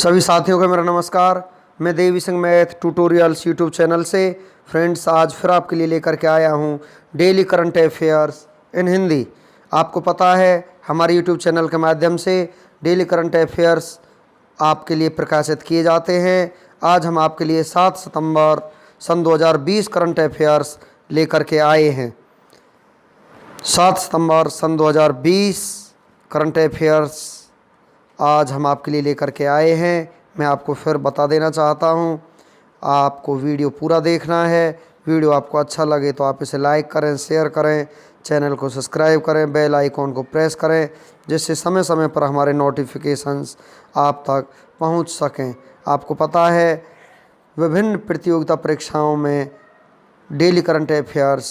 सभी साथियों को मेरा नमस्कार। मैं Devi Singh math tutorials YouTube channel से फ्रेंड्स आज फिर आपके लिए लेकर के आया हूँ daily current affairs in Hindi. आपको पता है हमारे यूट्यूब चैनल के माध्यम से डेली करंट अफेयर्स आपके लिए प्रकाशित किए जाते हैं। आज हम आपके लिए 7 सितंबर सन 2020 करंट अफेयर्स लेकर के आए हैं। 7 सितंबर सन 2020 करंट अफेयर्स आज हम आपके लिए लेकर के आए हैं। मैं आपको फिर बता देना चाहता हूं, आपको वीडियो पूरा देखना है। वीडियो आपको अच्छा लगे तो आप इसे लाइक करें, शेयर करें, चैनल को सब्सक्राइब करें, बेल आइकॉन को प्रेस करें, जिससे समय समय पर हमारे नोटिफिकेशंस आप तक पहुंच सकें। आपको पता है विभिन्न प्रतियोगिता परीक्षाओं में डेली करंट अफेयर्स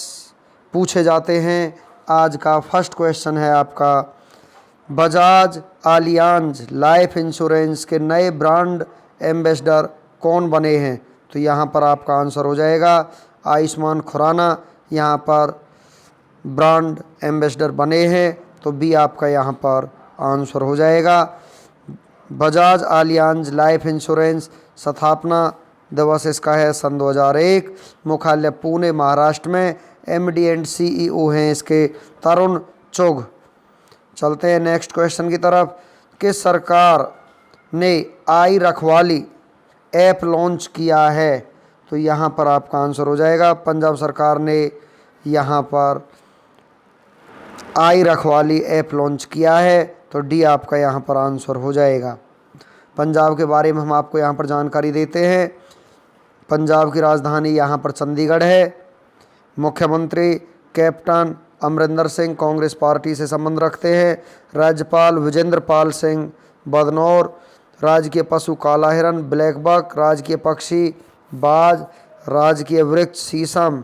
पूछे जाते हैं। आज का फर्स्ट क्वेश्चन है आपका, बजाज आलियांज लाइफ इंश्योरेंस के नए ब्रांड एम्बेसडर कौन बने हैं? तो यहाँ पर आपका आंसर हो जाएगा आयुष्मान खुराना यहाँ पर ब्रांड एम्बेसडर बने हैं। तो बी आपका यहाँ पर आंसर हो जाएगा। बजाज आलियांज लाइफ इंश्योरेंस स्थापना दिवस इसका है सन 2001। मुख्यालय पुणे महाराष्ट्र में। MD एंड CEO हैं इसके तरुण चुघ। चलते हैं नेक्स्ट क्वेश्चन की तरफ। किस सरकार ने आई रखवाली ऐप लॉन्च किया है? तो यहाँ पर आपका आंसर हो जाएगा पंजाब सरकार ने यहाँ पर आई रखवाली ऐप लॉन्च किया है। तो डी आपका यहाँ पर आंसर हो जाएगा। पंजाब के बारे में हम आपको यहाँ पर जानकारी देते हैं। पंजाब की राजधानी यहाँ पर चंडीगढ़ है। मुख्यमंत्री कैप्टन अमरिंदर सिंह कांग्रेस पार्टी से संबंध रखते हैं। राज्यपाल विजेंद्र पाल सिंह बदनौर। राजकीय पशु काला हिरन ब्लैक बक। राजकीय पक्षी बाज। राजकीय वृक्ष शीशम।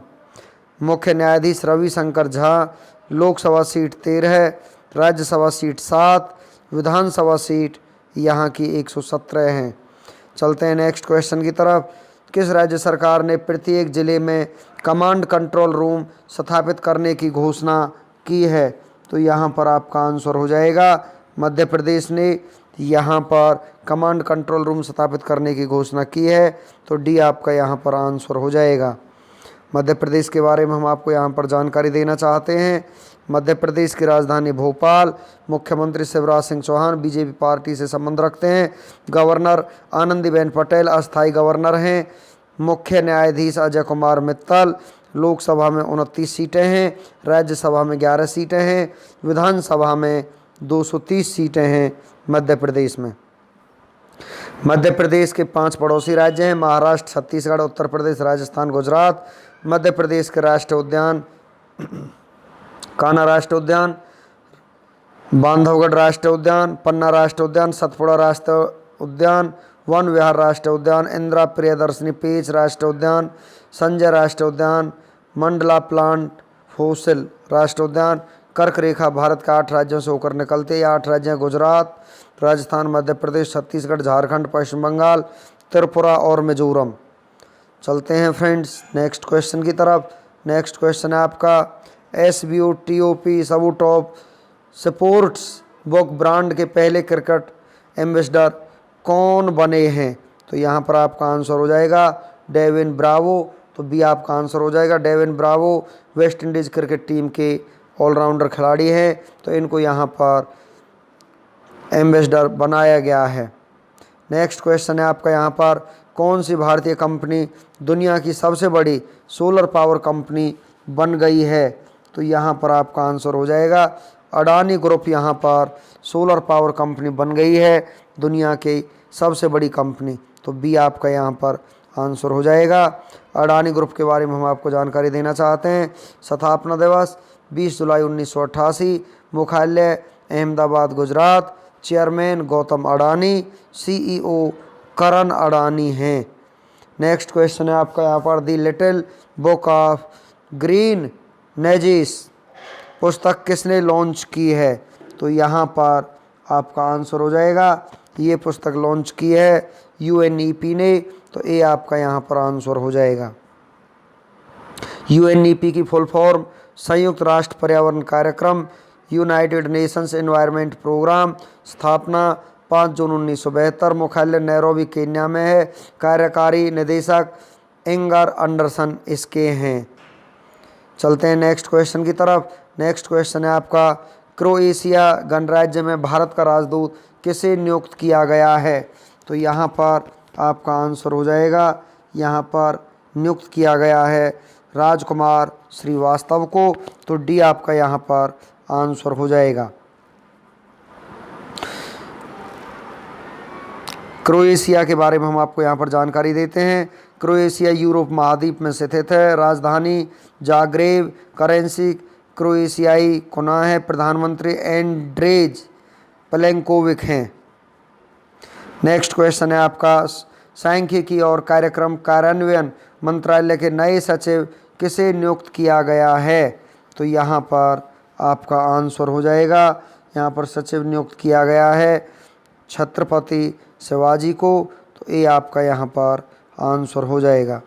मुख्य न्यायाधीश रविशंकर झा। लोकसभा सीट 13, राज्यसभा सीट 7, विधानसभा सीट यहाँ की 117 हैं। चलते हैं नेक्स्ट क्वेश्चन की तरफ। किस राज्य सरकार ने प्रत्येक जिले में कमांड कंट्रोल रूम स्थापित करने की घोषणा की है? तो यहाँ पर आपका आंसर हो जाएगा मध्य प्रदेश ने यहाँ पर कमांड कंट्रोल रूम स्थापित करने की घोषणा की है। तो डी आपका यहाँ पर आंसर हो जाएगा। मध्य प्रदेश के बारे में हम आपको यहाँ पर जानकारी देना चाहते हैं। मध्य प्रदेश की राजधानी भोपाल। मुख्यमंत्री शिवराज सिंह चौहान बीजेपी पार्टी से संबंध रखते हैं। गवर्नर आनंदीबेन पटेल अस्थायी गवर्नर हैं। मुख्य न्यायाधीश अजय कुमार मित्तल। लोकसभा में 29 सीटें हैं, राज्यसभा में 11 सीटें हैं, विधानसभा में 230 सीटें हैं मध्य प्रदेश में। मध्य प्रदेश के 5 पड़ोसी राज्य हैं, महाराष्ट्र, छत्तीसगढ़, उत्तर प्रदेश, राजस्थान, गुजरात। मध्य प्रदेश के राष्ट्रीय उद्यान कान्हा राष्ट्रीय उद्यान, बांधवगढ़ राष्ट्रीय उद्यान, पन्ना राष्ट्रीय उद्यान, सतपुड़ा राष्ट्रीय उद्यान, वन विहार राष्ट्रीय उद्यान, इंदिरा प्रियदर्शनी पेच राष्ट्रीय उद्यान, संजय राष्ट्रीय उद्यान, मंडला प्लांट फोसिल राष्ट्रीय उद्यान। कर्क रेखा भारत के 8 राज्यों से होकर निकलते हैं। 8 राज्य हैं गुजरात, राजस्थान, मध्य प्रदेश, छत्तीसगढ़, झारखंड, पश्चिम बंगाल, त्रिपुरा और मिजोरम। चलते हैं फ्रेंड्स नेक्स्ट क्वेश्चन की तरफ। नेक्स्ट क्वेश्चन है आपका, SBO TOP सबू टॉप स्पोर्ट्स बुक ब्रांड के पहले क्रिकेट एम्बेसडर कौन बने हैं? तो यहाँ पर आपका आंसर हो जाएगा डेविन ब्रावो। तो बी आपका आंसर हो जाएगा Dwayne Bravo West Indies cricket team के ऑलराउंडर खिलाड़ी हैं। तो इनको यहाँ पर एम्बेसडर बनाया गया है। नेक्स्ट क्वेश्चन है आपका यहाँ पर, कौन सी भारतीय कंपनी दुनिया की सबसे बड़ी सोलर पावर कंपनी बन गई है? तो यहाँ पर आपका आंसर हो जाएगा अडानी ग्रुप यहाँ पर सोलर पावर कंपनी बन गई है, दुनिया की सबसे बड़ी कंपनी। तो बी आपका यहाँ पर आंसर हो जाएगा। अडानी ग्रुप के बारे में हम आपको जानकारी देना चाहते हैं। स्थापना दिवस 20 जुलाई 1988। मुख्यालय अहमदाबाद गुजरात। चेयरमैन गौतम अडानी। CEO करण अडानी हैं। नेक्स्ट क्वेश्चन है आपका यहाँ पर, दी लिटिल बुक ऑफ ग्रीन नेजिस पुस्तक किसने लॉन्च की है? तो यहाँ पर आपका आंसर हो जाएगा, ये पुस्तक लॉन्च की है UNEP ने। तो ए आपका यहाँ पर आंसर हो जाएगा। UNEP की फुल फॉर्म संयुक्त राष्ट्र पर्यावरण कार्यक्रम, यूनाइटेड नेशंस एनवायरनमेंट प्रोग्राम। स्थापना 5 जून 1972। मुख्यालय नैरोबी केन्या में है। कार्यकारी निदेशक इंगर एंडरसन इसके हैं। चलते हैं नेक्स्ट क्वेश्चन की तरफ। नेक्स्ट क्वेश्चन है आपका, क्रोएशिया गणराज्य में भारत का राजदूत किसे नियुक्त किया गया है? तो यहाँ पर आपका आंसर हो जाएगा, यहाँ पर नियुक्त किया गया है राजकुमार श्रीवास्तव को। तो डी आपका यहाँ पर आंसर हो जाएगा। क्रोएशिया के बारे में हम आपको यहाँ पर जानकारी देते हैं। क्रोएशिया यूरोप महाद्वीप में स्थित है। राजधानी जाग्रेब। करेंसी क्रोएशियाई कोना है। प्रधानमंत्री एंड्रेज प्लेनकोविक हैं। नेक्स्ट क्वेश्चन है आपका, सांख्यिकी और कार्यक्रम कार्यान्वयन मंत्रालय के नए सचिव किसे नियुक्त किया गया है? तो यहाँ पर आपका आंसर हो जाएगा, यहाँ पर सचिव नियुक्त किया गया है छत्रपति शिवाजी को। तो ये आपका यहाँ पर आंसर हो जाएगा।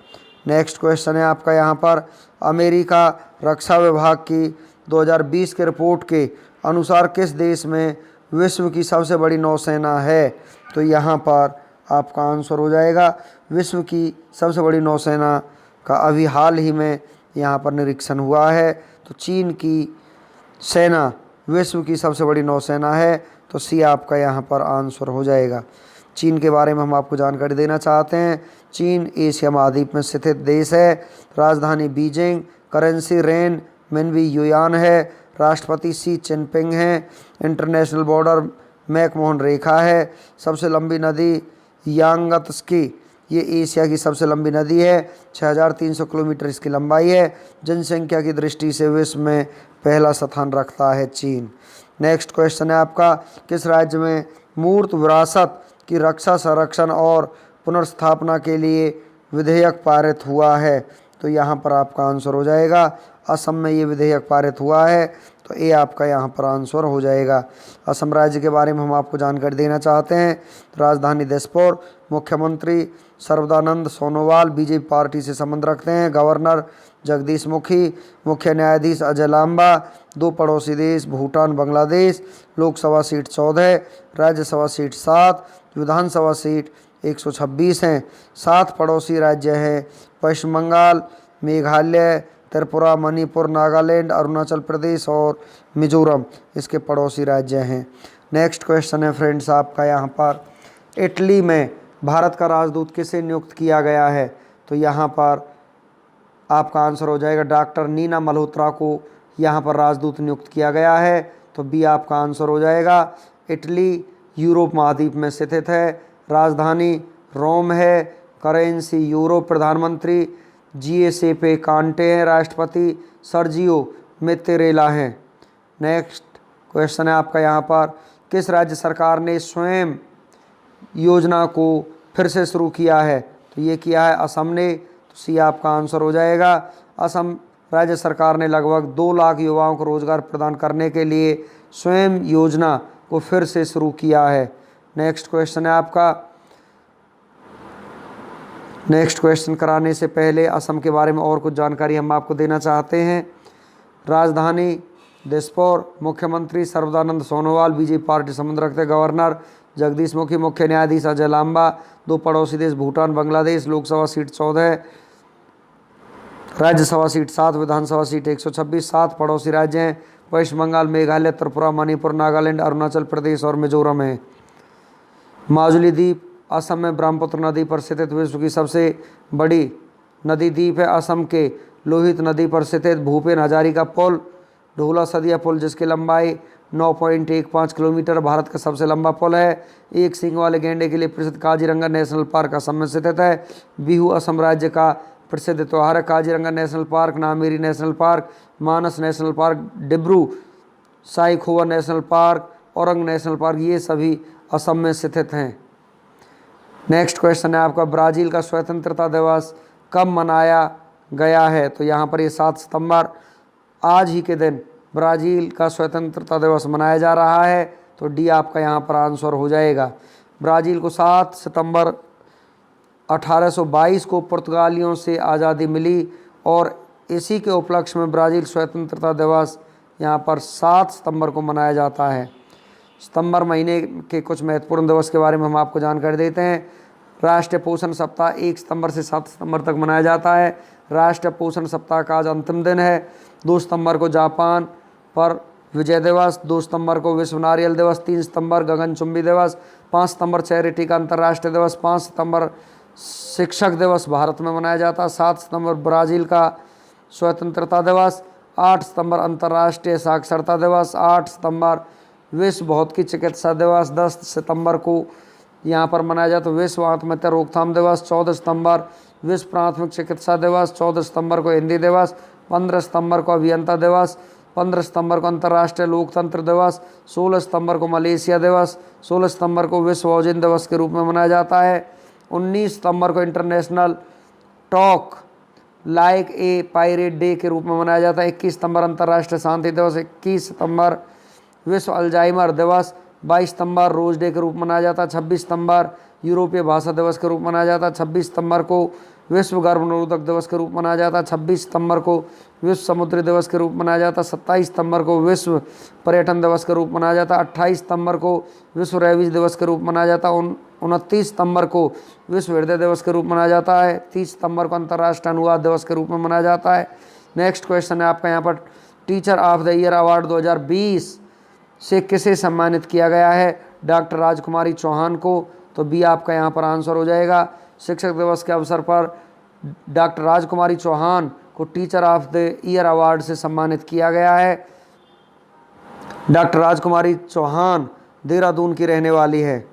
नेक्स्ट क्वेश्चन है आपका यहाँ पर, अमेरिका रक्षा विभाग की 2020 के रिपोर्ट के अनुसार किस देश में विश्व की सबसे बड़ी नौसेना है? तो यहाँ पर आपका आंसर हो जाएगा, विश्व की सबसे बड़ी नौसेना का अभी हाल ही में यहाँ पर निरीक्षण हुआ है। तो चीन की सेना विश्व की सबसे बड़ी नौसेना है। तो सी आपका यहाँ पर आंसर हो जाएगा। चीन के बारे में हम आपको जानकारी देना चाहते हैं। चीन एशिया महाद्वीप में स्थित देश है। राजधानी बीजिंग। करेंसी रेन मिनबी युआन है। राष्ट्रपति शी जिनपिंग हैं। इंटरनेशनल बॉर्डर मैकमोहन रेखा है। सबसे लंबी नदी यांगत्स्की, ये एशिया की सबसे लंबी नदी है। 6300 किलोमीटर इसकी लंबाई है। जनसंख्या की दृष्टि से विश्व में पहला स्थान रखता है चीन। नेक्स्ट क्वेश्चन है आपका, किस राज्य में मूर्त विरासत की रक्षा, संरक्षण और पुनर्स्थापना के लिए विधेयक पारित हुआ है? तो यहाँ पर आपका आंसर हो जाएगा, असम में ये विधेयक पारित हुआ है। तो ये आपका यहाँ पर आंसर हो जाएगा। असम राज्य के बारे में हम आपको जानकारी देना चाहते हैं। राजधानी दिसपुर। मुख्यमंत्री सर्बानंद सोनोवाल बीजेपी पार्टी से संबंध रखते हैं। गवर्नर जगदीश मुखी। मुख्य न्यायाधीश अजय लांबा। 2 पड़ोसी देश भूटान बांग्लादेश। लोकसभा सीट 14, राज्यसभा सीट 7, विधानसभा सीट 126 हैं। 7 पड़ोसी राज्य हैं, पश्चिम बंगाल, मेघालय, त्रिपुरा, मणिपुर, नागालैंड, अरुणाचल प्रदेश और मिजोरम इसके पड़ोसी राज्य हैं। नेक्स्ट क्वेश्चन है फ्रेंड्स आपका यहाँ पर, इटली में भारत का राजदूत किसे नियुक्त किया गया है? तो यहाँ पर आपका आंसर हो जाएगा, डॉक्टर नीना मल्होत्रा को यहाँ पर राजदूत नियुक्त किया गया है। तो बी आपका आंसर हो जाएगा। इटली यूरोप महाद्वीप में स्थित है। राजधानी रोम है। Currency euro. प्रधानमंत्री जीएसेपे कांटे हैं। राष्ट्रपति सर्जियो मेत्तेरेला हैं। नेक्स्ट क्वेश्चन है आपका यहाँ पर, किस राज्य सरकार ने स्वयं योजना को फिर से शुरू किया है? तो ये किया है असम ने। तो सी आपका आंसर हो जाएगा। असम राज्य सरकार ने लगभग 2 लाख युवाओं को रोजगार प्रदान करने के लिए स्वयं योजना को फिर से शुरू किया है। नेक्स्ट क्वेश्चन है आपका, नेक्स्ट क्वेश्चन कराने से पहले असम के बारे में और कुछ जानकारी हम आपको देना चाहते हैं। राजधानी दिसपुर। मुख्यमंत्री सर्बानंद सोनोवाल बीजेपी पार्टी संबंध रखते। गवर्नर जगदीश मुखी। मुख्य न्यायाधीश अजय लांबा। 2 पड़ोसी देश भूटान बांग्लादेश। लोकसभा सीट 14, राज्यसभा सीट 7, विधानसभा सीट 126। 7 पड़ोसी राज्य हैं, पश्चिम बंगाल, मेघालय, त्रिपुरा, मणिपुर, नागालैंड, अरुणाचल प्रदेश और मिजोरम है। माजुली द्वीप असम में ब्रह्मपुत्र नदी पर स्थित विश्व की सबसे बड़ी नदी द्वीप है। असम के लोहित नदी पर स्थित भूपेन हजारिका पुल, ढोला सदिया पुल जिसकी लंबाई 9.15 किलोमीटर भारत का सबसे लंबा पुल है। एक सींग वाले गैंडे के लिए प्रसिद्ध काजीरंगा नेशनल पार्क असम में स्थित है। बिहू असम राज्य का प्रसिद्ध त्यौहार है। Kaziranga national park, Nameri national park, Manas national park, Dibru Saikhowa national park, Orang national park, ये सभी असम में स्थित हैं। नेक्स्ट क्वेश्चन है आपका, ब्राज़ील का स्वतंत्रता दिवस कब मनाया गया है? तो यहाँ पर ये 7 सितंबर, आज ही के दिन ब्राज़ील का स्वतंत्रता दिवस मनाया जा रहा है। तो डी आपका यहाँ पर आंसर हो जाएगा। ब्राज़ील को 7 सितंबर 1822 को पुर्तगालियों से आज़ादी मिली और इसी के उपलक्ष्य में ब्राज़ील स्वतंत्रता दिवस यहाँ पर 7 सितंबर को मनाया जाता है। सितंबर महीने के कुछ महत्वपूर्ण दिवस के बारे में हम आपको जानकारी देते हैं। राष्ट्रीय पोषण सप्ताह 1 सितंबर से 7 सितंबर तक मनाया जाता है। राष्ट्रीय पोषण सप्ताह का आज अंतिम दिन है। 2 सितंबर को जापान पर विजय दिवस, 2 सितंबर को विश्व नारियल दिवस, 3 सितंबर गगनचुंबी दिवस, 5 सितंबर चैरिटी का अंतर्राष्ट्रीय दिवस, 5 सितंबर शिक्षक दिवस भारत में मनाया जाता है, 7 सितंबर ब्राज़ील का स्वतंत्रता दिवस, 8 सितंबर अंतर्राष्ट्रीय साक्षरता दिवस, 8 सितंबर विश्व भौतिकी चिकित्सा दिवस, 10 सितंबर को यहाँ पर मनाया जाता है विश्व आत्महत्या रोकथाम दिवस, 14 सितंबर विश्व प्राथमिक चिकित्सा दिवस, 14 सितंबर को हिंदी दिवस, 15 सितंबर को अभियंता दिवस, 15 सितंबर को अंतर्राष्ट्रीय लोकतंत्र दिवस, 16 सितंबर को मलेशिया दिवस, 16 सितंबर को विश्व ओजोन दिवस के रूप में मनाया जाता है, 19 सितंबर को international talk like a pirate day के रूप में मनाया जाता है, 21 सितंबर अंतर्राष्ट्रीय शांति दिवस, 21 सितंबर विश्व अल्जाइमर दिवस, 22 सितंबर रोज डे के रूप में मनाया जाता है, 26 सितंबर यूरोपीय भाषा दिवस के रूप में मनाया जाता है, 26 सितंबर को विश्व गर्भनिरोधक दिवस के रूप में मनाया जाता है, 26 सितंबर को विश्व समुद्री दिवस के रूप में मनाया जाता है, 27 सितंबर को विश्व पर्यटन दिवस के रूप में मनाया जाता है, 28 सितंबर को विश्व रेबीज दिवस के रूप में मनाया जाता है, 29 सितंबर को विश्व हृदय दिवस के रूप में मनाया जाता है, 30 सितंबर को अंतर्राष्ट्रीय अनुवाद दिवस के रूप में मनाया जाता है। नेक्स्ट क्वेश्चन है आपका यहाँ पर, teacher of the year award 2020 से किसे सम्मानित किया गया है? डॉक्टर राजकुमारी चौहान को। तो बी आपका यहाँ पर आंसर हो जाएगा। शिक्षक दिवस के अवसर पर डॉक्टर राजकुमारी चौहान को teacher of the year award से सम्मानित किया गया है। डॉक्टर राजकुमारी चौहान देहरादून की रहने वाली है।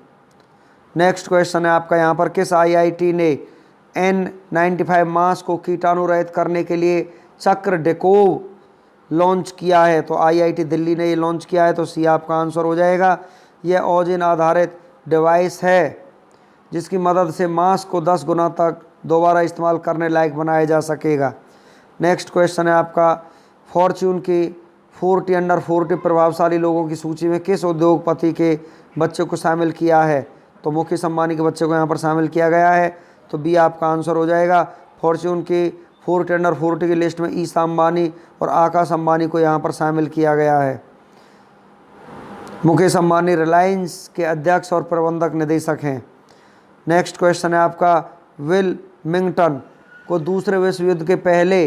नेक्स्ट क्वेश्चन है आपका यहाँ पर, किस आईआईटी ने N95 मास्क को कीटाणु रहित करने के लिए चक्र डेकोव लॉन्च किया है? तो आईआईटी दिल्ली ने ये लॉन्च किया है, तो सी आपका आंसर हो जाएगा। यह ओजोन आधारित डिवाइस है जिसकी मदद से मास्क को 10 गुना तक दोबारा इस्तेमाल करने लायक बनाया जा सकेगा। नेक्स्ट क्वेश्चन है आपका, फॉर्च्यून की 40 अंडर 40 प्रभावशाली लोगों की सूची में किस उद्योगपति के बच्चे को शामिल किया है? तो मुकेश अंबानी के बच्चे को यहाँ पर शामिल किया गया है, तो बी आपका आंसर हो जाएगा। फॉर्च्यून की 40 अंडर 40 की लिस्ट में ईसा अंबानी और आकाश अंबानी को यहाँ पर शामिल किया गया है। मुकेश अंबानी रिलायंस के अध्यक्ष और प्रबंधक निदेशक हैं। नेक्स्ट क्वेश्चन है आपका, विलमिंगटन को दूसरे विश्व युद्ध के पहले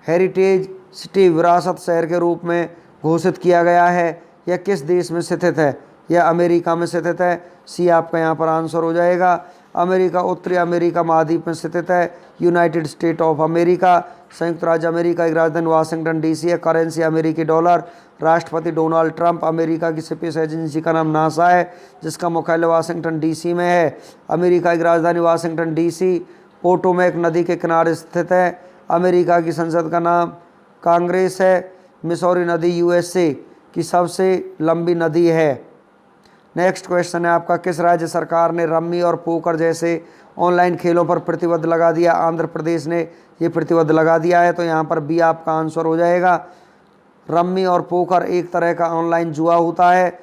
हेरिटेज सिटी विरासत शहर के रूप में घोषित किया गया है। यह किस देश में स्थित है? यह अमेरिका में स्थित है। सी आपका यहाँ पर आंसर हो जाएगा। अमेरिका उत्तरी अमेरिका महाद्वीप में स्थित है। यूनाइटेड स्टेट ऑफ अमेरिका, संयुक्त राज्य अमेरिका की राजधानी वाशिंगटन डीसी है। करेंसी अमेरिकी डॉलर। राष्ट्रपति डोनाल्ड ट्रंप। अमेरिका की स्पेस एजेंसी का नाम नासा है जिसका मुख्यालय वाशिंगटन डीसी में है। अमेरिका की राजधानी वाशिंगटन डीसी पोटोमैक नदी के किनारे स्थित है। अमेरिका की संसद का नाम कांग्रेस है। मिसौरी नदी यूएसए की सबसे लंबी नदी है। नेक्स्ट क्वेश्चन है आपका, किस राज्य सरकार ने रम्मी और पोकर जैसे ऑनलाइन खेलों पर प्रतिबंध लगा दिया? आंध्र प्रदेश ने ये प्रतिबंध लगा दिया है, तो यहाँ पर बी आपका आंसर हो जाएगा। रम्मी और पोकर एक तरह का ऑनलाइन जुआ होता है।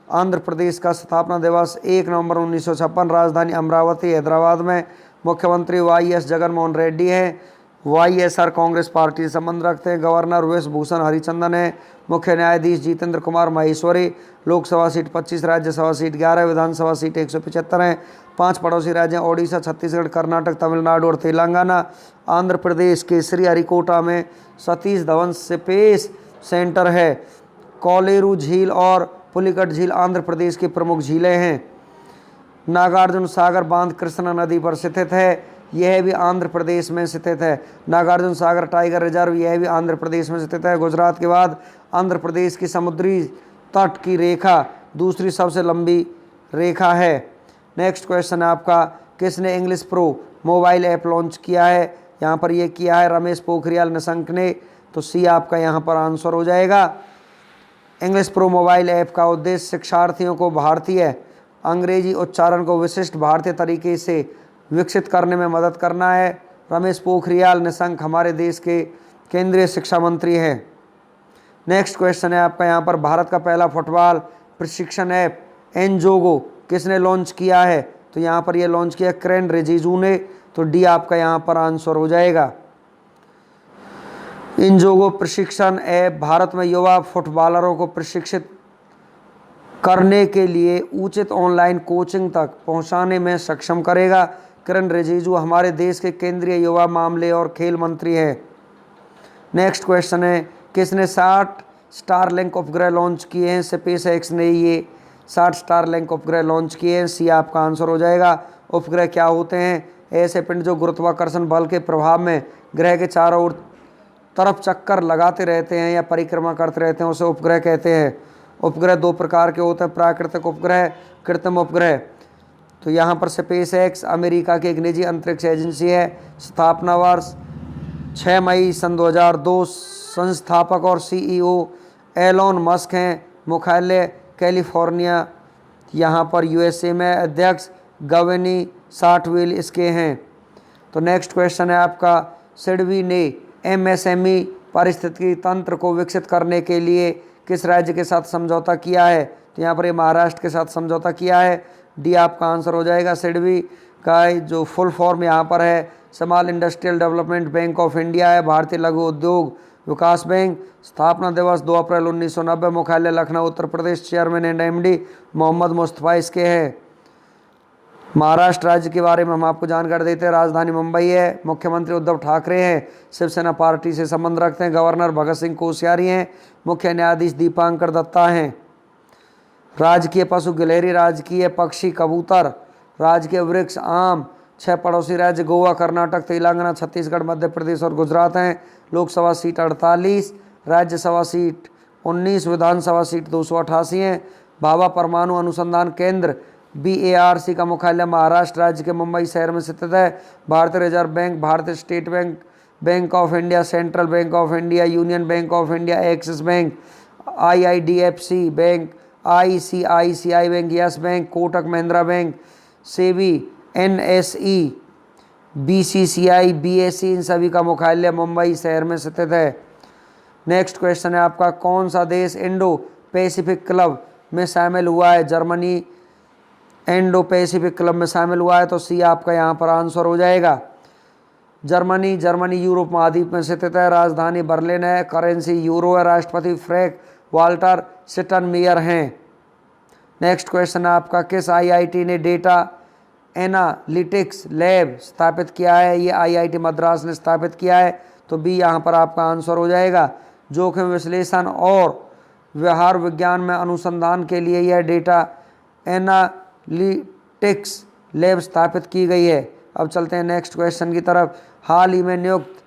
आंध्र प्रदेश का स्थापना दिवस 1 नवंबर 1956, राजधानी अमरावती हैदराबाद में। मुख्यमंत्री YS जगनमोहन रेड्डी हैं। YSR कांग्रेस पार्टी से संबंध रखते हैं। गवर्नर वेशभूषण हरिचंदन है। मुख्य न्यायाधीश जितेंद्र कुमार माहेश्वरी। लोकसभा सीट 25, राज्यसभा सीट 11, विधानसभा सीट 175 हैं। 5 पड़ोसी राज्य ओडिशा, छत्तीसगढ़, कर्नाटक, तमिलनाडु और तेलंगाना। आंध्र प्रदेश के श्रीहरिकोटा में सतीश धवन स्पेस सेंटर है। कोलेरू झील और पुलिकट झील आंध्र प्रदेश की प्रमुख झीलें हैं। नागार्जुन सागर बांध कृष्णा नदी पर स्थित है, यह भी आंध्र प्रदेश में स्थित है। नागार्जुन सागर टाइगर रिजर्व, यह भी आंध्र प्रदेश में स्थित है। गुजरात के बाद आंध्र प्रदेश की समुद्री तट की रेखा दूसरी सबसे लंबी रेखा है। नेक्स्ट क्वेश्चन है आपका, किसने English pro mobile app launch किया है? यहाँ पर यह किया है रमेश पोखरियाल निशंक ने, तो सी आपका यहाँ पर आंसर हो जाएगा। इंग्लिश प्रो मोबाइल ऐप का उद्देश्य शिक्षार्थियों को भारतीय अंग्रेजी उच्चारण को विशिष्ट भारतीय तरीके से विकसित करने में मदद करना है। रमेश पोखरियाल निशंक हमारे देश के केंद्रीय शिक्षा मंत्री हैं। नेक्स्ट क्वेश्चन है आपका यहाँ पर, भारत का पहला फुटबॉल प्रशिक्षण ऐप एनजोगो किसने लॉन्च किया है? तो यहाँ पर यह लॉन्च किया किरेन रिजिजू ने, तो डी आपका यहाँ पर आंसर हो जाएगा। एनजोगो प्रशिक्षण ऐप भारत में युवा फुटबॉलरों को प्रशिक्षित करने के लिए उचित ऑनलाइन कोचिंग तक पहुंचाने में सक्षम करेगा। किरण रिजिजू हमारे देश के केंद्रीय युवा मामले और खेल मंत्री हैं। नेक्स्ट क्वेश्चन है, किसने 60 स्टारलिंक उपग्रह लॉन्च किए हैं? स्पेसएक्स ने ये 60 स्टारलिंक उपग्रह लॉन्च किए हैं। सी आपका आंसर हो जाएगा। उपग्रह क्या होते हैं? ऐसे पिंड जो गुरुत्वाकर्षण बल के प्रभाव में ग्रह के चारों ओर तरफ चक्कर लगाते रहते हैं या परिक्रमा करते रहते हैं, उसे उपग्रह कहते हैं। उपग्रह दो प्रकार के होते हैं, प्राकृतिक उपग्रह, कृत्रिम उपग्रह। तो यहाँ पर स्पेसएक्स अमेरिका की एक निजी अंतरिक्ष एजेंसी है। स्थापना वर्ष 6 मई सन 2002। संस्थापक और सीईओ एलोन मस्क हैं। मुख्यालय कैलिफोर्निया यहाँ पर यूएसए में। अध्यक्ष गवेनी साटविल इसके हैं। तो नेक्स्ट क्वेश्चन है आपका, सिडबी ने एमएसएमई पारिस्थितिकी तंत्र को विकसित करने के लिए किस राज्य के साथ समझौता किया है? तो यहाँ पर ये महाराष्ट्र के साथ समझौता किया है। डी आपका आंसर हो जाएगा। सिडबी का जो फुल फॉर्म यहाँ पर है small industrial development bank of India है, भारतीय लघु उद्योग विकास बैंक। स्थापना दिवस 2 अप्रैल 1990। मुख्यालय Lucknow Uttar Pradesh. Chairman and MD Mohammad Mustafa इसके हैं। महाराष्ट्र राज्य के बारे में हम आपको जानकारी देते हैं। राजधानी मुंबई है। मुख्यमंत्री उद्धव ठाकरे हैं, शिवसेना पार्टी से संबंध रखते हैं। गवर्नर भगत सिंह कोश्यारी हैं। मुख्य न्यायाधीश दीपांकर दत्ता हैं। राजकीय पशु गिलहरी, राजकीय पक्षी कबूतर, राजकीय वृक्ष आम। 6 पड़ोसी राज्य गोवा, कर्नाटक, तेलंगाना, छत्तीसगढ़, मध्य प्रदेश और गुजरात हैं। लोकसभा सीट 48, राज्यसभा सीट 19, विधानसभा सीट 288 हैं। भाभा परमाणु अनुसंधान केंद्र BARC का मुख्यालय महाराष्ट्र राज्य के मुंबई शहर में स्थित है। भारतीय रिजर्व बैंक, भारतीय state bank, bank of India, central bank of India, union bank of India, axis bank, IIDFC bank, ICICI bank, yes bank, Kotak Mahindra bank, SEBI, NSE, BCCI, BSE, इन सभी का मुख्यालय मुंबई शहर में स्थित है। नेक्स्ट क्वेश्चन है आपका, कौन सा देश इंडो पैसिफिक क्लब में शामिल हुआ है? जर्मनी इंडो पैसिफिक क्लब में शामिल हुआ है। तो सी आपका यहाँ पर आंसर हो जाएगा। जर्मनी यूरोप महाद्वीप में स्थित है। राजधानी बर्लिन है। करेंसी यूरो है। राष्ट्रपति फ्रैंक वाल्टर स्टनमेयर हैं। नेक्स्ट क्वेश्चन है आपका, किस IIT ने डेटा एनालिटिक्स लैब स्थापित किया है? ये IIT मद्रास ने स्थापित किया है। तो बी यहाँ पर आपका आंसर हो जाएगा। जोखिम विश्लेषण और व्यवहार विज्ञान में अनुसंधान के लिए यह डेटा एनालिटिक्स लैब स्थापित की गई है। अब चलते हैं नेक्स्ट क्वेश्चन की तरफ। हाल ही में नियुक्त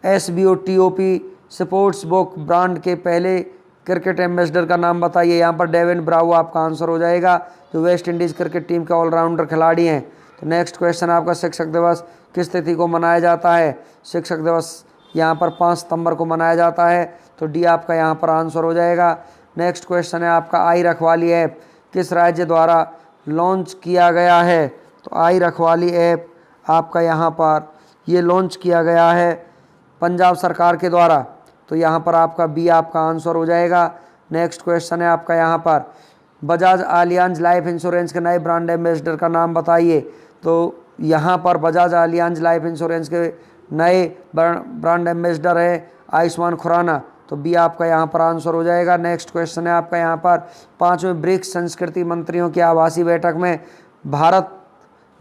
SBOTOP स्पोर्ट्स बुक ब्रांड के पहले क्रिकेट एम्बेसडर का नाम बताइए। यहाँ पर डेविन ब्रावो आपका आंसर हो जाएगा, जो वेस्ट इंडीज़ क्रिकेट टीम के ऑलराउंडर खिलाड़ी हैं। तो नेक्स्ट क्वेश्चन आपका, शिक्षक दिवस किस तिथि को मनाया जाता है? शिक्षक दिवस यहाँ पर 5 सितंबर को मनाया जाता है। तो डी आपका यहाँ पर आंसर हो जाएगा। नेक्स्ट क्वेश्चन है आपका, आई रखवाली ऐप किस राज्य द्वारा लॉन्च किया गया है? तो आई रखवाली ऐप आपका यहाँ पर ये लॉन्च किया गया है पंजाब सरकार के द्वारा। तो यहाँ पर आपका बी आपका आंसर हो जाएगा। नेक्स्ट क्वेश्चन है आपका यहाँ पर, बजाज आलियांज लाइफ इंश्योरेंस के नए ब्रांड एम्बेसडर का नाम बताइए। तो यहाँ पर बजाज आलियांज लाइफ इंश्योरेंस के नए ब्रांड एम्बेसडर है आयुष्मान खुराना। तो बी आपका यहाँ पर आंसर हो जाएगा। नेक्स्ट क्वेश्चन है आपका यहाँ पर, 5वें ब्रिक्स संस्कृति मंत्रियों की आभासी बैठक में भारत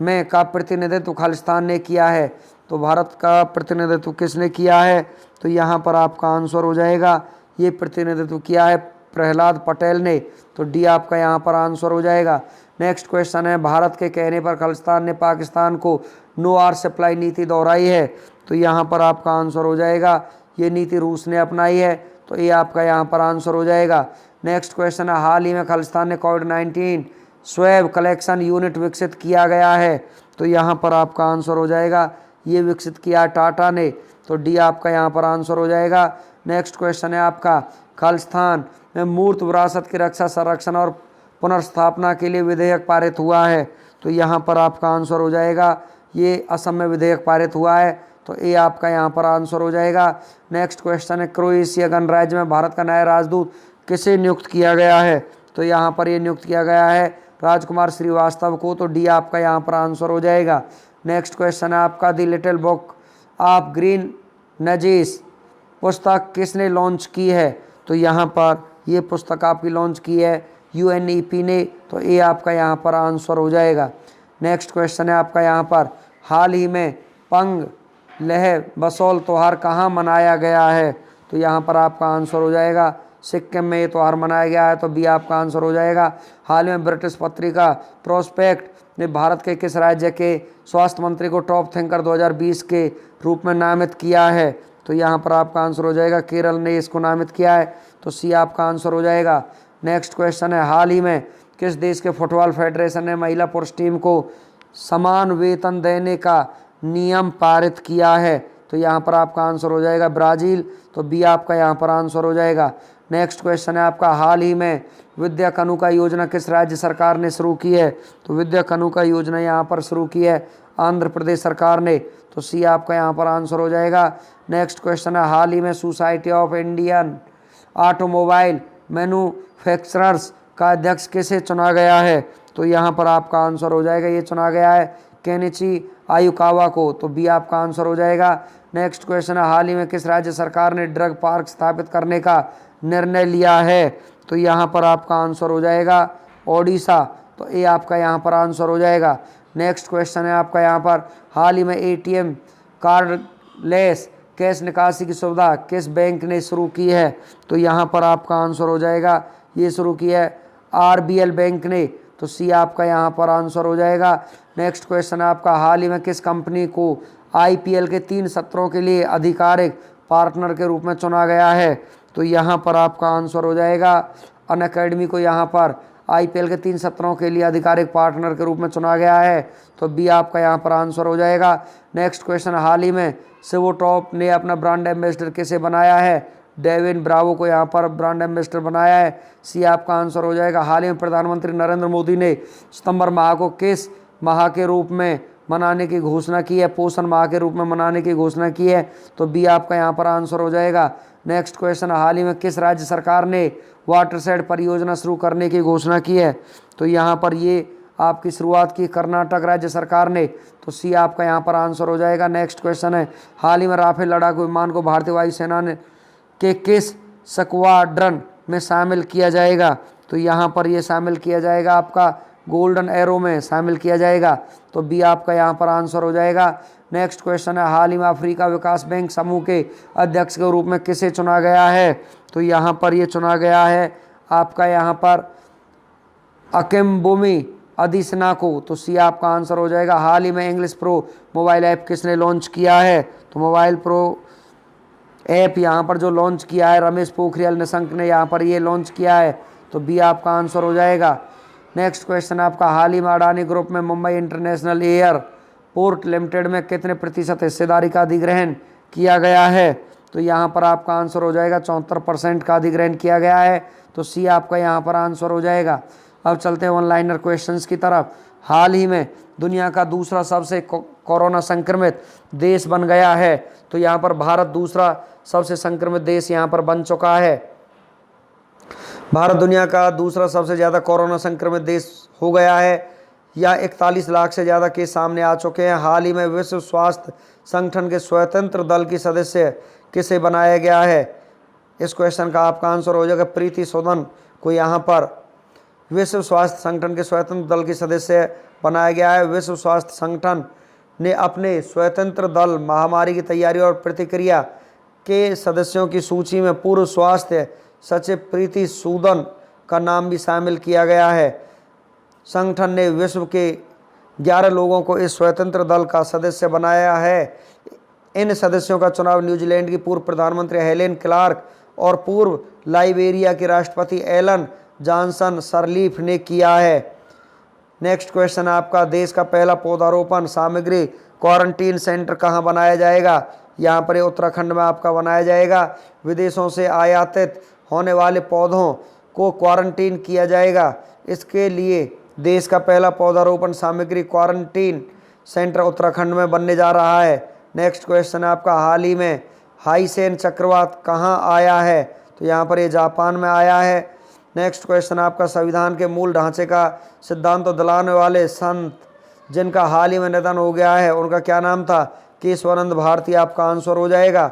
में का प्रतिनिधित्व खालिस्तान ने किया है। तो भारत का प्रतिनिधित्व किसने किया है? तो यहाँ पर आपका आंसर हो जाएगा, ये प्रतिनिधित्व किया है प्रहलाद पटेल ने। तो डी आपका यहाँ पर आंसर हो जाएगा। नेक्स्ट क्वेश्चन है, भारत के कहने पर खालिस्तान ने पाकिस्तान को नो आर्म्स सप्लाई नीति दोहराई है। तो यहाँ पर आपका आंसर हो जाएगा, ये नीति रूस ने अपनाई है। तो ये आपका यहाँ पर आंसर हो जाएगा। नेक्स्ट क्वेश्चन है, हाल ही में खालिस्तान ने कोविड-19 स्वैब कलेक्शन यूनिट विकसित किया गया है। तो यहाँ पर आपका आंसर हो जाएगा, ये विकसित किया टाटा ने। तो डी आपका यहाँ पर आंसर हो जाएगा। नेक्स्ट क्वेश्चन है आपका, खालिस्तान में मूर्त विरासत की रक्षा, संरक्षण और पुनर्स्थापना के लिए विधेयक पारित हुआ है। तो यहाँ पर आपका आंसर हो जाएगा, ये असम में विधेयक पारित हुआ है। तो ए आपका यहाँ पर आंसर हो जाएगा। नेक्स्ट क्वेश्चन है, क्रोएशिया गणराज्य में भारत का नया राजदूत किसे नियुक्त किया गया है? तो यहाँ पर ये नियुक्त किया गया है राजकुमार श्रीवास्तव को। तो डी आपका यहाँ पर आंसर हो जाएगा। नेक्स्ट क्वेश्चन है आपका, the little book of green nudges पुस्तक किसने लॉन्च की है? तो यहाँ पर ये पुस्तक आपकी लॉन्च की है UNEP ने, तो ये आपका यहाँ पर आंसर हो जाएगा। नेक्स्ट क्वेश्चन है आपका यहाँ पर, हाल ही में पंग लह बसोल त्यौहार कहाँ मनाया गया है? तो यहाँ पर आपका आंसर हो जाएगा सिक्किम में ये त्यौहार मनाया गया है, तो बी आपका आंसर हो जाएगा। हाल में ब्रिटिश पत्रिका प्रोस्पेक्ट ने भारत के किस राज्य के स्वास्थ्य मंत्री को टॉप थिंकर 2020 के रूप में नामित किया है? तो यहाँ पर आपका आंसर हो जाएगा केरल ने इसको नामित किया है, तो सी आपका आंसर हो जाएगा। नेक्स्ट क्वेश्चन है, हाल ही में किस देश के फुटबॉल फेडरेशन ने महिला पुरुष टीम को समान वेतन देने का नियम पारित किया है? तो यहाँ पर आपका आंसर हो जाएगा ब्राज़ील, तो बी आपका यहाँ पर आंसर हो जाएगा। नेक्स्ट क्वेश्चन है आपका, हाल ही में विद्या कानूका योजना किस राज्य सरकार ने शुरू की है? तो विद्या कानूका योजना यहाँ पर शुरू की है आंध्र प्रदेश सरकार ने, तो सी आपका यहाँ पर आंसर हो जाएगा। नेक्स्ट क्वेश्चन है, हाल ही में society of Indian automobile manufacturers का अध्यक्ष किसे चुना गया है? तो यहाँ पर आपका आंसर हो जाएगा, ये चुना गया है केनिची आयुकावा को, तो बी आपका आंसर हो जाएगा। नेक्स्ट क्वेश्चन है, हाल ही में किस राज्य सरकार ने ड्रग पार्क स्थापित करने का निर्णय लिया है? तो यहाँ पर आपका आंसर हो जाएगा ओडिशा, तो ये आपका यहाँ पर आंसर हो जाएगा। नेक्स्ट क्वेश्चन है आपका यहाँ पर, हाल ही में ATM कार्डलेस कैश निकासी की सुविधा किस बैंक ने शुरू की है? तो यहाँ पर आपका आंसर हो जाएगा, ये शुरू की है RBL बैंक ने, तो सी आपका यहाँ पर आंसर हो जाएगा। नेक्स्ट क्वेश्चन है आपका, हाल ही में किस कंपनी को IPL के 3 सत्रों के लिए आधिकारिक पार्टनर के रूप में चुना गया है? तो यहाँ पर आपका आंसर हो जाएगा अनअकैडमी को यहाँ पर IPL के 3 सत्रों के लिए आधिकारिक पार्टनर के रूप में चुना गया है, तो बी आपका यहाँ पर आंसर हो जाएगा। नेक्स्ट क्वेश्चन, हाल ही में सिवोटॉप ने अपना ब्रांड एम्बेसडर किसे बनाया है? डेविन ब्रावो को यहाँ पर ब्रांड एम्बेसडर बनाया है, सी आपका आंसर हो जाएगा। हाल ही में प्रधानमंत्री नरेंद्र मोदी ने सितंबर माह को किस माह के रूप में मनाने की घोषणा की है? पोषण माह के रूप में मनाने की घोषणा की है, तो बी आपका यहाँ पर आंसर हो जाएगा। नेक्स्ट क्वेश्चन, हाल ही में किस राज्य सरकार ने वाटरशेड परियोजना शुरू करने की घोषणा की है? तो यहाँ पर ये आपकी शुरुआत की कर्नाटक राज्य सरकार ने, तो सी आपका यहाँ पर आंसर हो जाएगा। नेक्स्ट क्वेश्चन है, हाल ही में राफेल लड़ाकू विमान को भारतीय वायुसेना ने के किस स्क्वाड्रन में शामिल किया जाएगा? तो यहाँ पर ये शामिल किया जाएगा आपका गोल्डन एरो में शामिल किया जाएगा, तो बी आपका यहाँ पर आंसर हो जाएगा। नेक्स्ट क्वेश्चन है, हाल ही में अफ्रीका विकास बैंक समूह के अध्यक्ष के रूप में किसे चुना गया है? तो यहाँ पर ये चुना गया है आपका यहाँ पर अकिम्बुमी अदिसना को, तो सी आपका आंसर हो जाएगा। हाल ही में इंग्लिश प्रो मोबाइल ऐप किसने लॉन्च किया है? तो मोबाइल प्रो ऐप यहाँ पर जो लॉन्च किया है रमेश पोखरियाल निशंक ने यहाँ पर ये लॉन्च किया है, तो बी आपका आंसर हो जाएगा। नेक्स्ट क्वेश्चन आपका, हाल ही में अडानी ग्रुप में मुंबई इंटरनेशनल एयरपोर्ट लिमिटेड में कितने प्रतिशत हिस्सेदारी का अधिग्रहण किया गया है? तो यहाँ पर आपका आंसर हो जाएगा 74% का अधिग्रहण किया गया है, तो सी आपका यहाँ पर आंसर हो जाएगा। अब चलते हैं ऑनलाइनर क्वेश्चंस की तरफ। हाल ही में दुनिया का दूसरा सबसे कोरोना संक्रमित देश बन गया है, तो यहाँ पर भारत दूसरा सबसे संक्रमित देश यहाँ पर बन चुका है। भारत दुनिया का दूसरा सबसे ज़्यादा कोरोना संक्रमित देश हो गया है। यह 41 लाख से ज़्यादा केस सामने आ चुके हैं। हाल ही में विश्व स्वास्थ्य संगठन के स्वतंत्र दल की सदस्य किसे बनाया गया है? इस क्वेश्चन का आपका आंसर हो जाएगा प्रीति सूदन को यहाँ पर विश्व स्वास्थ्य संगठन के स्वतंत्र दल की सदस्य बनाया गया है। विश्व स्वास्थ्य संगठन ने अपने स्वतंत्र दल महामारी की तैयारी और प्रतिक्रिया के सदस्यों की सूची में पूर्व स्वास्थ्य सचिव प्रीति सूदन का नाम भी शामिल किया गया है। संगठन ने विश्व के 11 लोगों को इस स्वतंत्र दल का सदस्य बनाया है। इन सदस्यों का चुनाव न्यूजीलैंड की पूर्व प्रधानमंत्री हेलेन क्लार्क और पूर्व लाइबेरिया के राष्ट्रपति एलन जॉनसन सरलीफ ने किया है। नेक्स्ट क्वेश्चन आपका, देश का पहला पौधारोपण सामग्री क्वारंटीन सेंटर कहाँ बनाया जाएगा? यहाँ पर उत्तराखंड में आपका बनाया जाएगा। विदेशों से आयातित होने वाले पौधों को क्वारंटीन किया जाएगा। इसके लिए देश का पहला पौधारोपण सामग्री क्वारंटीन सेंटर उत्तराखंड में बनने जा रहा है। नेक्स्ट क्वेश्चन आपका, हाल ही में हाइसेन चक्रवात कहाँ आया है? तो यहाँ पर ये जापान में आया है। नेक्स्ट क्वेश्चन आपका, संविधान के मूल ढांचे का सिद्धांत दिलाने वाले संत जिनका हाल ही में निधन हो गया है उनका क्या नाम था? केशवानंद भारती आपका आंसर हो जाएगा।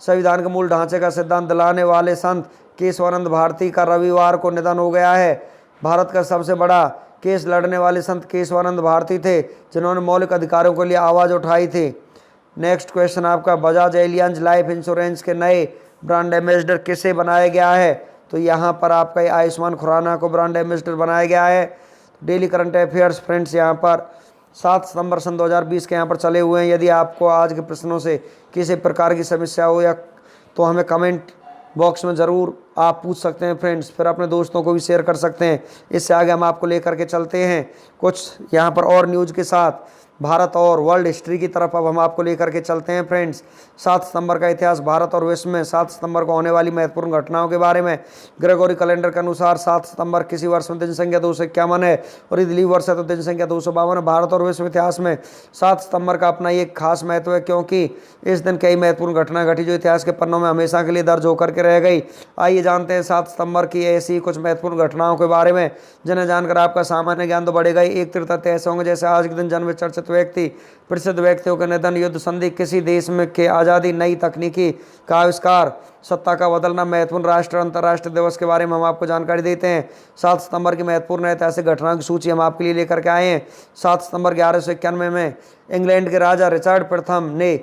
संविधान के मूल ढांचे का सिद्धांत दिलाने वाले संत केशवानंद भारती का रविवार को निधन हो गया है। भारत का सबसे बड़ा केस लड़ने वाले संत केशवानंद भारती थे, जिन्होंने मौलिक अधिकारों के लिए आवाज़ उठाई थी। नेक्स्ट क्वेश्चन आपका, बजाज एलियांज लाइफ इंश्योरेंस के नए ब्रांड एम्बेसडर किसे बनाया गया है? तो यहाँ पर आपका आयुष्मान खुराना को ब्रांड एम्बेसडर बनाया गया है। डेली करंट अफेयर्स फ्रेंड्स यहाँ पर 7 सितंबर सन 2020 के यहाँ पर चले हुए हैं। यदि आपको आज के प्रश्नों से किसी प्रकार की समस्या हो या तो हमें कमेंट बॉक्स में ज़रूर आप पूछ सकते हैं फ्रेंड्स, फिर अपने दोस्तों को भी शेयर कर सकते हैं। इससे आगे हम आपको लेकर के चलते हैं कुछ यहाँ पर और न्यूज़ के साथ। भारत और वर्ल्ड हिस्ट्री की तरफ अब हम आपको लेकर के चलते हैं फ्रेंड्स। 7 सितंबर का इतिहास, भारत और विश्व में 7 सितंबर को होने वाली महत्वपूर्ण घटनाओं के बारे में। ग्रेगोरी कैलेंडर के अनुसार 7 सितंबर किसी वर्ष में दिन संख्या 251 है और यदि लीप वर्ष है तो दिन संख्या 252 है। भारत और विश्व इतिहास में 7 सितंबर का अपना एक खास महत्व है, क्योंकि इस दिन कई महत्वपूर्ण घटना घटी जो इतिहास के पन्नों में हमेशा के लिए दर्ज होकर के रह गई। आइए जानते हैं 7 सितंबर की ऐसी कुछ महत्वपूर्ण घटनाओं के बारे में, जिन्हें जानकर आपका सामान्य ज्ञान तो बढ़ेगा ही। एक तथ्य ऐसे होंगे जैसे आज के दिन जन्म चर्चित व्यक्ति, प्रसिद्ध व्यक्तियों के निधन, युद्ध, संधि, किसी देश में के आज़ादी, नई तकनीकी का आविष्कार, सत्ता का बदलना, महत्वपूर्ण राष्ट्र अंतर्राष्ट्रीय दिवस के बारे में हम आपको जानकारी देते हैं। 7 सितंबर की महत्वपूर्ण ऐतिहासिक घटनाओं की सूची हम आपके लिए लेकर के आए हैं। 7 सितंबर 1191 में इंग्लैंड के राजा रिचर्ड प्रथम ने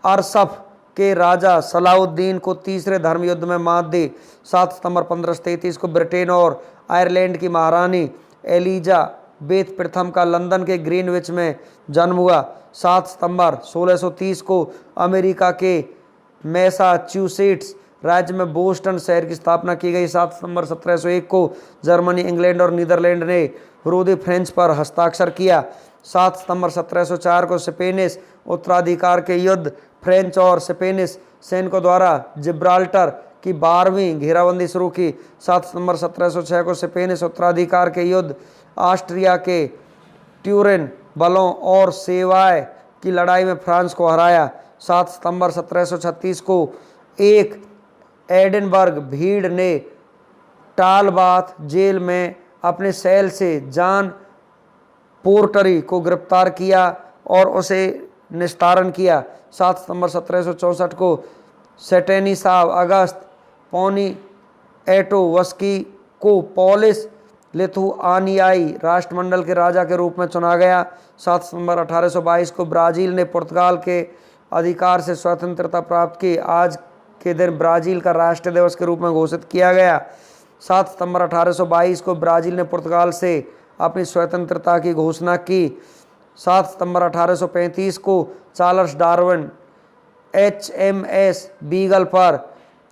अरसफ के राजा सलाउद्दीन को तीसरे धर्म युद्ध में मात दी। 7 सितंबर 1533 को ब्रिटेन और आयरलैंड की महारानी एलिजाबेथ प्रथम का लंदन के ग्रीनविच में जन्म हुआ। 7 सितंबर 1630 को अमेरिका के मैसाचुसेट्स राज्य में बोस्टन शहर की स्थापना की गई। 7 सितंबर 1701 को जर्मनी, इंग्लैंड और नीदरलैंड ने विरोधी फ्रेंच पर हस्ताक्षर किया। 7 सितंबर 1704 को स्पेनिश उत्तराधिकार के युद्ध, फ्रेंच और स्पेनिश सैनिकों द्वारा जिब्राल्टर की 12वीं घेराबंदी शुरू की। 7 सितंबर 1706 को स्पेनिश उत्तराधिकार के युद्ध, ऑस्ट्रिया के ट्यूरिन बलों और सेवाय की लड़ाई में फ्रांस को हराया। 7 सितंबर 1736 को एक एडिनबर्ग भीड़ ने टालबाथ जेल में अपने सेल से जॉन पोर्टरी को गिरफ्तार किया और उसे निस्तारण किया। 7 सितंबर 1764 को सेटेनिसाव अगस्त पोनिएटोवस्की को पोलिस लिथुआनियाई राष्ट्रमंडल के राजा के रूप में चुना गया। 7 सितंबर 1822 को ब्राज़ील ने पुर्तगाल के अधिकार से स्वतंत्रता प्राप्त की। आज के दिन ब्राज़ील का राष्ट्रीय दिवस के रूप में घोषित किया गया। 7 सितंबर 1822 को ब्राज़ील ने पुर्तगाल से अपनी स्वतंत्रता की घोषणा की। 7 सितंबर 1835 को चार्ल्स डार्विन HMS बीगल पर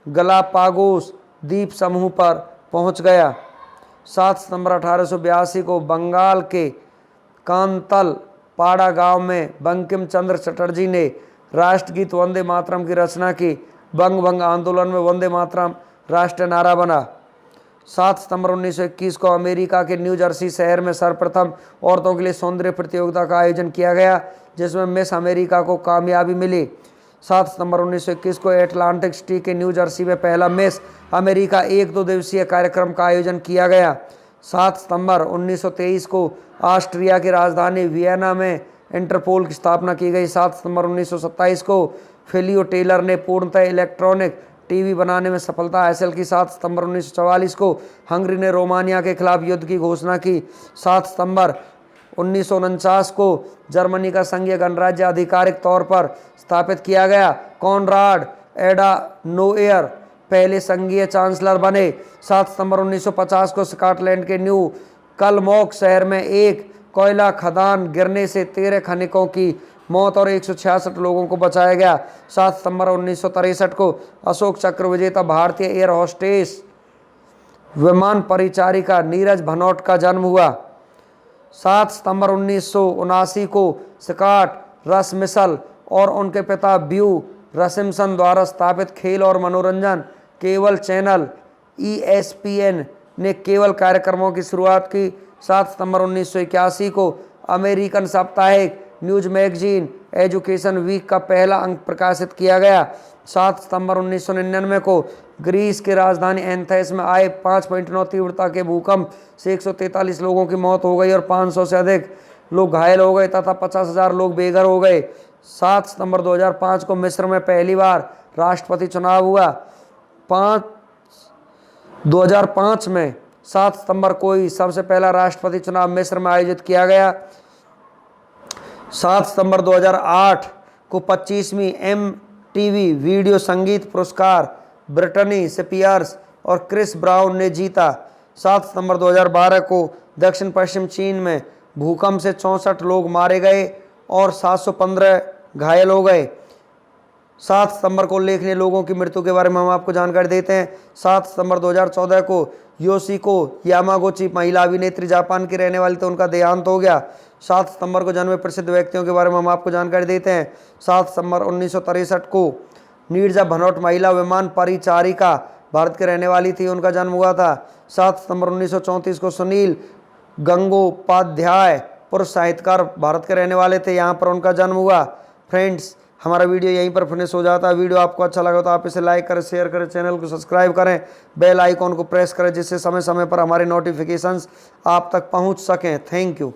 गलापागोस द्वीप समूह पर पहुंच गया। 7 सितंबर 1882 को बंगाल के कांतल पाड़ा गांव में बंकिम चंद्र चटर्जी ने राष्ट्रगीत वंदे मातरम की रचना की। बंग भंग आंदोलन में वंदे मातरम राष्ट्रीय नारा बना। 7 सितंबर 1921 को अमेरिका के न्यू जर्सी शहर में सर्वप्रथम औरतों के लिए सौंदर्य प्रतियोगिता का आयोजन किया गया, जिसमें मिस अमेरिका को कामयाबी मिली। 7 सितंबर 1921 को एटलांटिक सिटी के न्यू जर्सी में पहला मिस अमेरिका 1-2 दिवसीय कार्यक्रम का आयोजन किया गया। 7 सितंबर 1923 को ऑस्ट्रिया की राजधानी वियना में इंटरपोल की स्थापना की गई। 7 सितंबर 1927 को फिलियो टेलर ने पूर्णतः इलेक्ट्रॉनिक टीवी बनाने में सफलता हासिल की। 7 सितंबर 1944 को हंगरी ने रोमानिया के खिलाफ युद्ध की घोषणा की। 7 सितंबर 1949 को जर्मनी का संघीय गणराज्य आधिकारिक तौर पर स्थापित किया गया। कॉनराड एडानोएयर पहले संघीय चांसलर बने। 7 सितंबर 1950 को स्कॉटलैंड के न्यू कलमोक शहर में एक कोयला खदान गिरने से 13 खनिकों की मौत और 166 लोगों को बचाया गया। 7 सितंबर 1963 को अशोक चक्र विजेता भारतीय एयर होस्टेस विमान परिचारिका नीरज भनोट का जन्म हुआ। 7 सितंबर 1979 को स्कॉट रसमिसल और उनके पिता ब्यू रसिमसन द्वारा स्थापित खेल और मनोरंजन केबल चैनल ESPN ने केबल कार्यक्रमों की शुरुआत की। 7 सितंबर 1981 को अमेरिकन साप्ताहिक न्यूज मैगजीन एजुकेशन वीक का पहला अंक प्रकाशित किया गया। 7 सितंबर 1999 को ग्रीस की राजधानी एथेंस में आए 5.9 तीव्रता के भूकंप से 143 लोगों की मौत हो गई और 500 से अधिक लोग घायल हो गए तथा 50,000 लोग बेघर हो गए। 7 सितंबर 2005 को मिस्र में पहली बार राष्ट्रपति चुनाव हुआ। 2005 में 7 सितंबर को ही सबसे पहला राष्ट्रपति चुनाव मिस्र में आयोजित किया गया। 7 सितंबर 2008 को 25वीं MTV वीडियो संगीत पुरस्कार ब्रिटनी स्पीयर्स और क्रिस ब्राउन ने जीता। 7 सितंबर 2012 को दक्षिण पश्चिम चीन में भूकंप से 64 लोग मारे गए और 715 घायल हो गए। 7 सितंबर को उल्लेखनीय लोगों की मृत्यु के बारे में हम आपको जानकारी देते हैं। 7 सितंबर 2014 को योशिको यामागुची महिला अभिनेत्री जापान की रहने वाली थी, उनका देहांत हो गया। 7 सितंबर को जन्मे प्रसिद्ध व्यक्तियों के बारे में हम आपको जानकारी देते हैं। 7 सितंबर 1963 को नीरजा भनोट महिला विमान परिचारिका भारत के रहने वाली थी, उनका जन्म हुआ था। 7 सितंबर 1934 को सुनील गंगोपाध्याय पुरुष साहित्यकार भारत के रहने वाले थे, यहाँ पर उनका जन्म हुआ। फ्रेंड्स, हमारा वीडियो यहीं पर फिनिश हो जाता है। वीडियो आपको अच्छा लगा तो आप इसे लाइक करें, शेयर करें, चैनल को सब्सक्राइब करें, बेल आइकॉन को प्रेस करें जिससे समय समय पर हमारे नोटिफिकेशंस आप तक पहुंच सकें। Thank you.